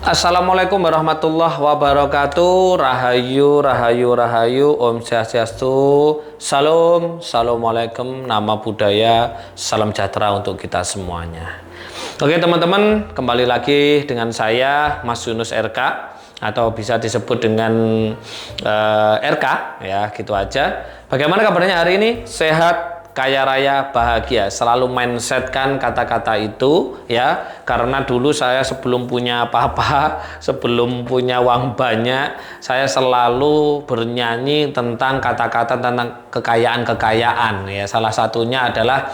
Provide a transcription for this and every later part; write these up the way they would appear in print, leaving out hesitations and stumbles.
Assalamualaikum warahmatullahi wabarakatuh. Rahayu, rahayu, rahayu. Om Swastiastu. Salam, assalamualaikum. Nama budaya, salam sejahtera untuk kita semuanya. Oke teman-teman, kembali lagi dengan saya Mas Yunus RK, atau bisa disebut dengan RK ya, gitu aja. Bagaimana kabarnya hari ini? Sehat, kaya raya, bahagia. Selalu mindsetkan kata-kata itu ya, karena dulu saya sebelum punya apa-apa, sebelum punya uang banyak, saya selalu bernyanyi tentang kata-kata tentang kekayaan-kekayaan ya. Salah satunya adalah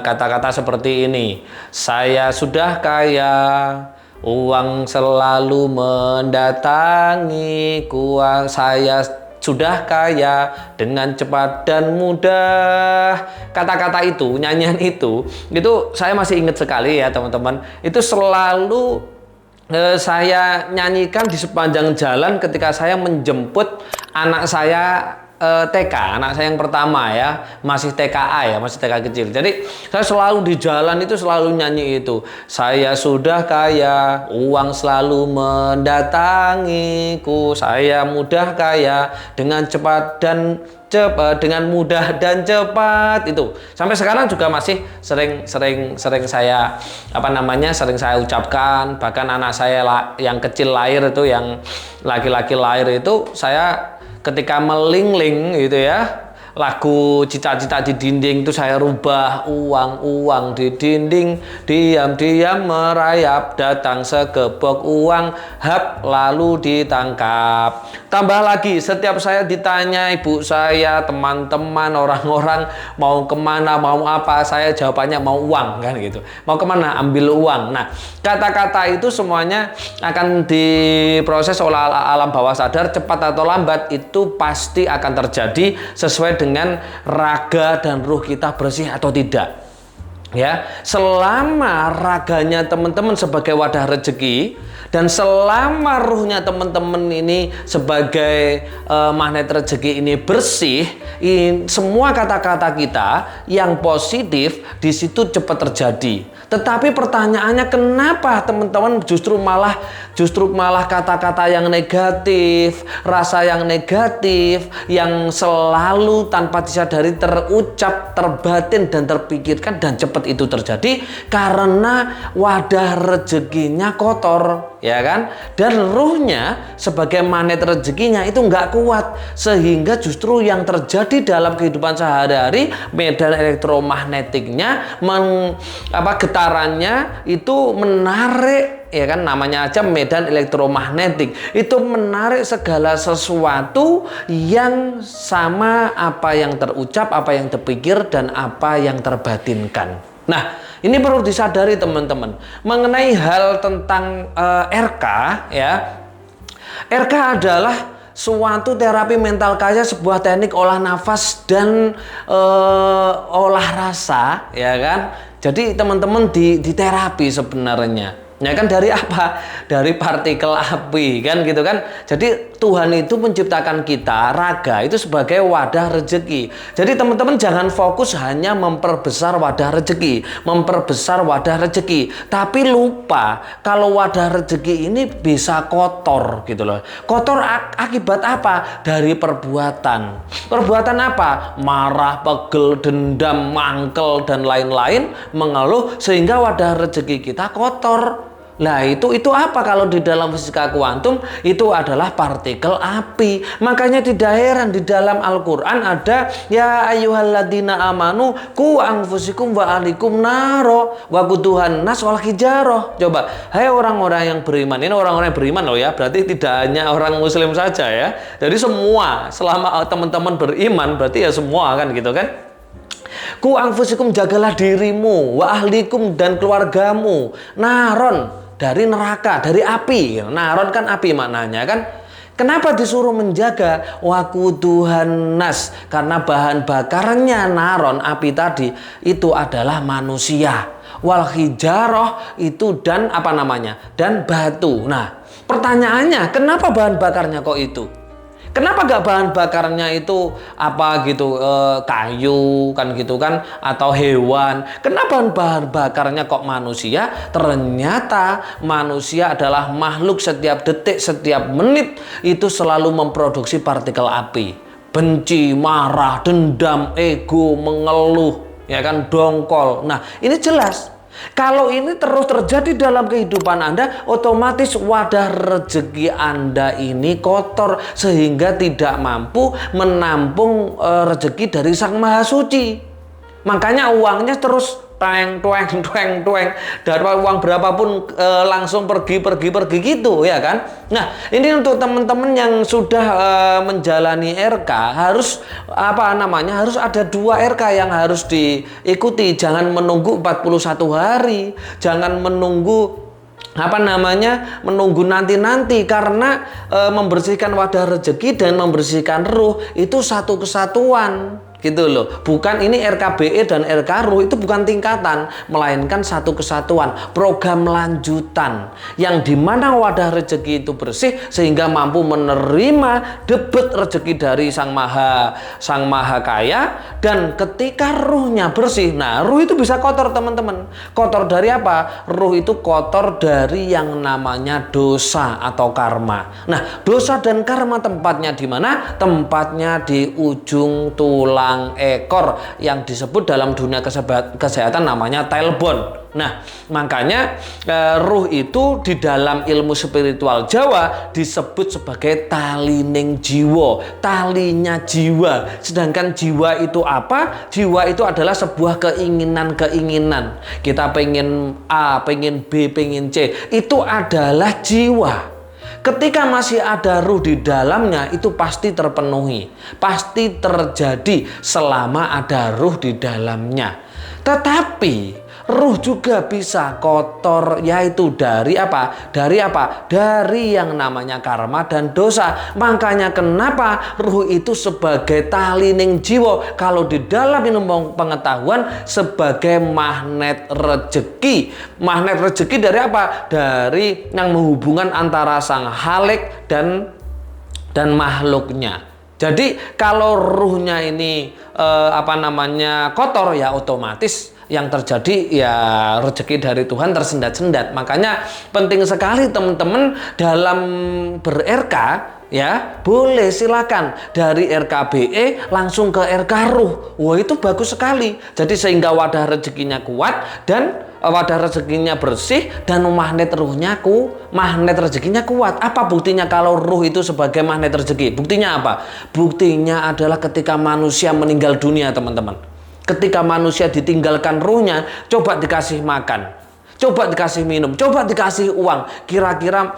kata-kata seperti ini: saya sudah kaya, uang selalu mendatangi, uang saya sudah kaya dengan cepat dan mudah. Kata-kata itu, nyanyian itu saya masih ingat sekali ya teman-teman. Itu selalu saya nyanyikan di sepanjang jalan ketika saya menjemput anak saya TK, anak saya yang pertama ya, masih TKA ya, masih TK kecil. Jadi saya selalu di jalan itu selalu nyanyi itu. Saya sudah kaya, uang selalu mendatangiku. Saya mudah kaya dengan cepat dan dengan mudah dan cepat. Itu sampai sekarang juga masih sering saya sering saya ucapkan. Bahkan anak saya yang kecil lahir itu, yang laki-laki lahir itu, saya ketika melingling gitu ya, lagu cita-cita di dinding itu saya rubah: uang di dinding diam-diam merayap, datang segebok uang, hap lalu ditangkap. Tambah lagi, setiap saya ditanya ibu saya, teman-teman, orang-orang mau kemana, mau apa, saya jawabannya mau uang kan gitu. Mau kemana? Ambil uang. Nah, kata-kata itu semuanya akan diproses oleh alam bawah sadar, cepat atau lambat itu pasti akan terjadi sesuai dengan raga dan ruh kita bersih atau tidak. Ya, selama raganya teman-teman sebagai wadah rezeki dan selama ruhnya teman-teman ini sebagai magnet rezeki ini bersih, semua kata-kata kita yang positif di situ cepat terjadi. Tetapi pertanyaannya, kenapa teman-teman justru malah kata-kata yang negatif, rasa yang negatif, yang selalu tanpa disadari terucap, terbatin dan terpikirkan dan cepat itu terjadi? Karena wadah rezekinya kotor, ya kan? Dan ruhnya sebagai magnet rezekinya itu nggak kuat, sehingga justru yang terjadi dalam kehidupan sehari-hari, medan elektromagnetiknya getarannya itu menarik, ya kan, namanya aja medan elektromagnetik, itu menarik segala sesuatu yang sama apa yang terucap, apa yang terpikir, dan apa yang terbatinkan. Nah, ini perlu disadari teman-teman mengenai hal tentang RK ya. RK adalah suatu terapi mental kaya, sebuah teknik olah nafas dan olah rasa, ya kan. Jadi teman-teman di terapi sebenarnya. Ya kan, dari apa? Dari partikel api kan gitu kan. Jadi Tuhan itu menciptakan kita, raga itu sebagai wadah rezeki. Jadi teman-teman jangan fokus hanya memperbesar wadah rezeki, tapi lupa kalau wadah rezeki ini bisa kotor gitu loh. Kotor akibat apa? Dari perbuatan. Perbuatan apa? Marah, pegel, dendam, mangkel dan lain-lain, mengeluh, sehingga wadah rezeki kita kotor. Nah itu apa? Kalau di dalam fisika kuantum itu adalah partikel api. Makanya tidak heran di dalam Al-Quran ada ya ayyuhalladzina amanu qu anfusikum wa ahlikum naro wa quduhan nas wal hijaroh. Coba, hai orang-orang yang beriman. Ini orang-orang yang beriman loh ya, berarti tidak hanya orang muslim saja ya. Jadi semua, selama teman-teman beriman berarti ya semua kan gitu kan. Ku anfusikum, jagalah dirimu, wa ahlikum dan keluargamu, naron, dari neraka, dari api. Naron kan api maknanya kan. Kenapa disuruh menjaga? Waquduhan nas, karena bahan bakarnya naron, api tadi, itu adalah manusia. Wal hijaroh itu dan dan batu. Nah, pertanyaannya, kenapa bahan bakarnya kok itu? Kenapa gak bahan bakarnya itu apa gitu, kayu kan gitu kan, atau hewan? Kenapa bahan bakarnya kok manusia? Ternyata manusia adalah makhluk setiap detik, setiap menit itu selalu memproduksi partikel api. Benci, marah, dendam, ego, mengeluh, ya kan, dongkol. Nah, ini jelas. Kalau ini terus terjadi dalam kehidupan Anda, otomatis wadah rezeki Anda ini kotor sehingga tidak mampu menampung rezeki dari Sang Maha Suci. Makanya uangnya terus tueng dari uang berapapun langsung pergi gitu, ya kan. Nah, ini untuk teman-teman yang sudah menjalani RK, harus harus ada 2 RK yang harus diikuti. Jangan menunggu 41 hari, jangan menunggu menunggu nanti karena membersihkan wadah rezeki dan membersihkan ruh itu satu kesatuan gitu loh. Bukan ini RKBE dan RK Ruh itu bukan tingkatan, melainkan satu kesatuan, program lanjutan yang dimana wadah rezeki itu bersih sehingga mampu menerima debit rezeki dari Sang Maha Kaya. Dan ketika ruhnya bersih, nah ruh itu bisa kotor teman-teman. Kotor dari apa? Ruh itu kotor dari yang namanya dosa atau karma. Nah, dosa dan karma tempatnya di mana? Tempatnya di ujung tulang ekor yang disebut dalam dunia kesehatan namanya tailbone. Nah, makanya ruh itu di dalam ilmu spiritual Jawa disebut sebagai talining jiwa, talinya jiwa. Sedangkan jiwa itu apa? Jiwa itu adalah sebuah keinginan. Kita pengen A, pengen B, pengen C. Itu adalah jiwa. Ketika masih ada ruh di dalamnya, itu pasti terpenuhi, pasti terjadi selama ada ruh di dalamnya. Tetapi ruh juga bisa kotor, yaitu dari apa? Dari yang namanya karma dan dosa. Makanya kenapa ruh itu sebagai talining jiwa, kalau di dalam ilmu pengetahuan sebagai magnet rezeki. Magnet rezeki dari apa? Dari yang menghubungkan antara sang Khalik dan makhluknya. Jadi kalau ruhnya ini kotor, ya otomatis yang terjadi ya rezeki dari Tuhan tersendat-sendat. Makanya penting sekali teman-teman dalam ber-RK, ya boleh silakan dari RKBE langsung ke RK Ruh. Wah, itu bagus sekali. Jadi sehingga wadah rezekinya kuat dan wadah rezekinya bersih dan magnet rezekinya kuat. Apa buktinya kalau ruh itu sebagai magnet rezeki? Buktinya apa? Buktinya adalah ketika manusia meninggal dunia, teman-teman. Ketika manusia ditinggalkan ruhnya, coba dikasih makan, coba dikasih minum, coba dikasih uang, kira-kira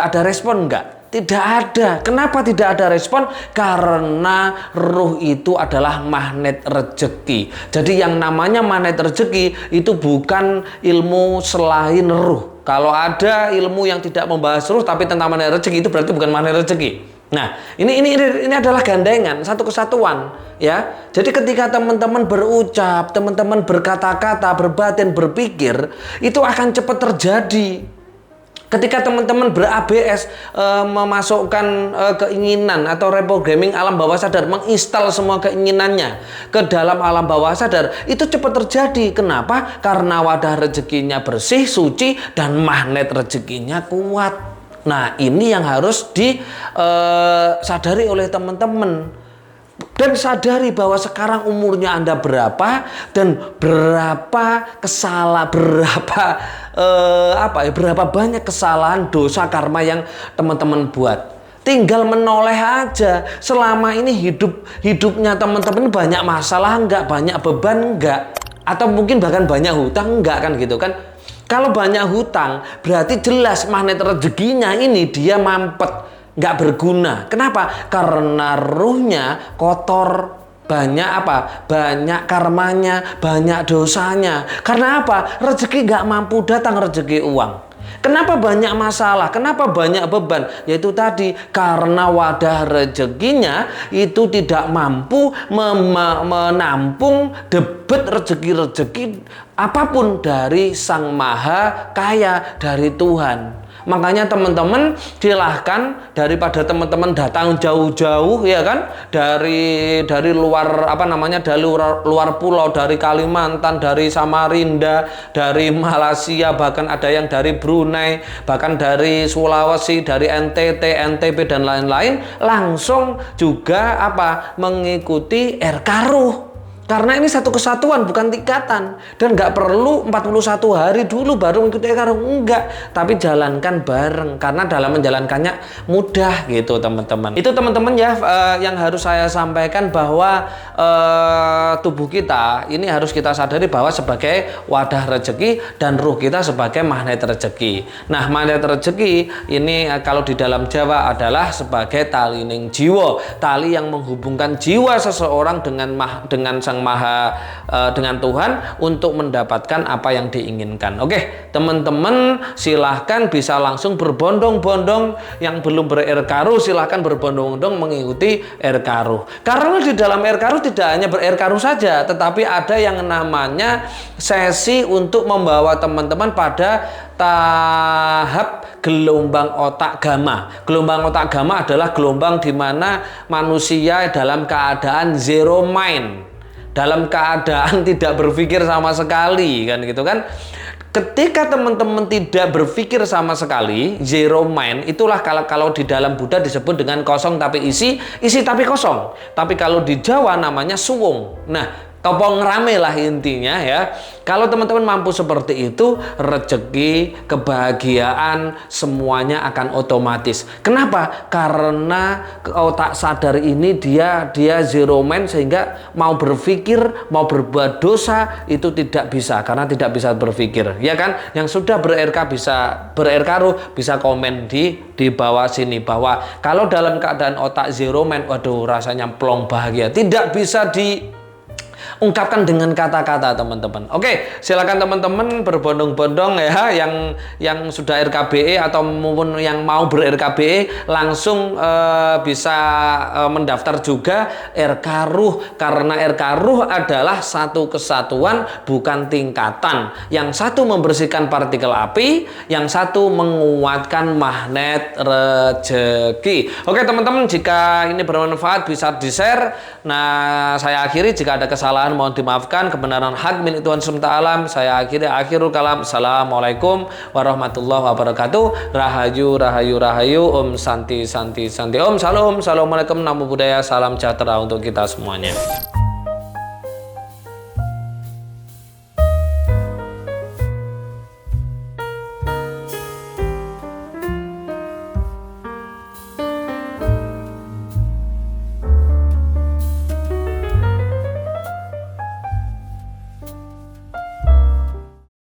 ada respon enggak? Tidak ada. Kenapa tidak ada respon? Karena ruh itu adalah magnet rezeki. Jadi yang namanya magnet rezeki itu bukan ilmu selain ruh. Kalau ada ilmu yang tidak membahas ruh tapi tentang magnet rezeki, itu berarti bukan magnet rezeki. Nah, ini adalah gandengan, satu kesatuan, ya. Jadi ketika teman-teman berucap, teman-teman berkata-kata, berbatin, berpikir, itu akan cepat terjadi. Ketika teman-teman ber-ABS, memasukkan keinginan atau reprogramming alam bawah sadar, menginstal semua keinginannya ke dalam alam bawah sadar, itu cepat terjadi. Kenapa? Karena wadah rezekinya bersih, suci, dan magnet rezekinya kuat. Nah, ini yang harus disadari oleh teman-teman. Dan sadari bahwa sekarang umurnya Anda berapa dan berapa berapa banyak kesalahan, dosa, karma yang teman-teman buat. Tinggal menoleh aja. Selama ini hidupnya teman-teman banyak masalah enggak, banyak beban enggak, atau mungkin bahkan banyak hutang enggak, kan gitu kan. Kalau banyak hutang, berarti jelas magnet rezekinya ini dia mampet, nggak berguna. Kenapa? Karena ruhnya kotor, banyak banyak karmanya, banyak dosanya. Karena apa? Rezeki nggak mampu datang, rezeki uang. Kenapa banyak masalah? Kenapa banyak beban? Yaitu tadi, karena wadah rezekinya itu tidak mampu menampung debit rezeki apapun dari Sang Maha Kaya, dari Tuhan. Makanya teman-teman silahkan, daripada teman-teman datang jauh-jauh ya kan, dari luar dari luar pulau, dari Kalimantan, dari Samarinda, dari Malaysia, bahkan ada yang dari Brunei, bahkan dari Sulawesi, dari NTT, NTB dan lain-lain, langsung juga mengikuti Erkaruh. Karena ini satu kesatuan, bukan tingkatan. Dan nggak perlu 41 hari dulu baru mengikuti Erkaruh. Enggak. Tapi jalankan bareng. Karena dalam menjalankannya mudah gitu teman-teman. Itu teman-teman ya yang harus saya sampaikan, bahwa tubuh kita ini harus kita sadari bahwa sebagai wadah rezeki dan ruh kita sebagai magnet rezeki. Nah, magnet rezeki ini kalau di dalam Jawa adalah sebagai tali ning jiwa. Tali yang menghubungkan jiwa seseorang dengan Sang Maha, dengan Tuhan, untuk mendapatkan apa yang diinginkan. Oke, teman-teman silahkan bisa langsung berbondong-bondong. Yang belum ber-Erkaruh silahkan berbondong-bondong mengikuti Erkaruh. Karena di dalam Erkaruh tidak hanya ber-Erkaruh saja, tetapi ada yang namanya sesi untuk membawa teman-teman pada tahap gelombang otak gamma. Gelombang otak gamma adalah gelombang di mana manusia dalam keadaan zero mind, dalam keadaan tidak berpikir sama sekali, kan gitu kan. Ketika teman-teman tidak berpikir sama sekali, zero mind, itulah kalau di dalam Buddha disebut dengan kosong tapi isi tapi kosong. Tapi kalau di Jawa namanya suwung. Nah, topong rame lah intinya ya. Kalau teman-teman mampu seperti itu, rezeki, kebahagiaan semuanya akan otomatis. Kenapa? Karena otak sadar ini dia zero mind, sehingga mau berpikir, mau berbuat dosa itu tidak bisa, karena tidak bisa berpikir. Ya kan? Yang sudah ber-Erkaruh bisa komen di bawah sini bahwa kalau dalam keadaan otak zero mind, waduh rasanya plong bahagia. Tidak bisa ungkapkan dengan kata-kata teman-teman. Oke, silakan teman-teman berbondong-bondong ya, yang sudah RKBE atau maupun yang mau ber-RKBE langsung bisa mendaftar juga Erkaruh, karena Erkaruh adalah satu kesatuan, bukan tingkatan. Yang satu membersihkan partikel api, yang satu menguatkan magnet rezeki. Oke teman-teman, jika ini bermanfaat bisa di-share. Nah, saya akhiri, jika ada kesalahan mohon dimaafkan, kebenaran hak milik Tuhan semesta alam. Saya akhirul kalam. Assalamualaikum warahmatullahi wabarakatuh. Rahayu, rahayu, rahayu. Om santi, santi, santi. Om salam. Assalamualaikum, namo buddhaya. Salam sejahtera untuk kita semuanya.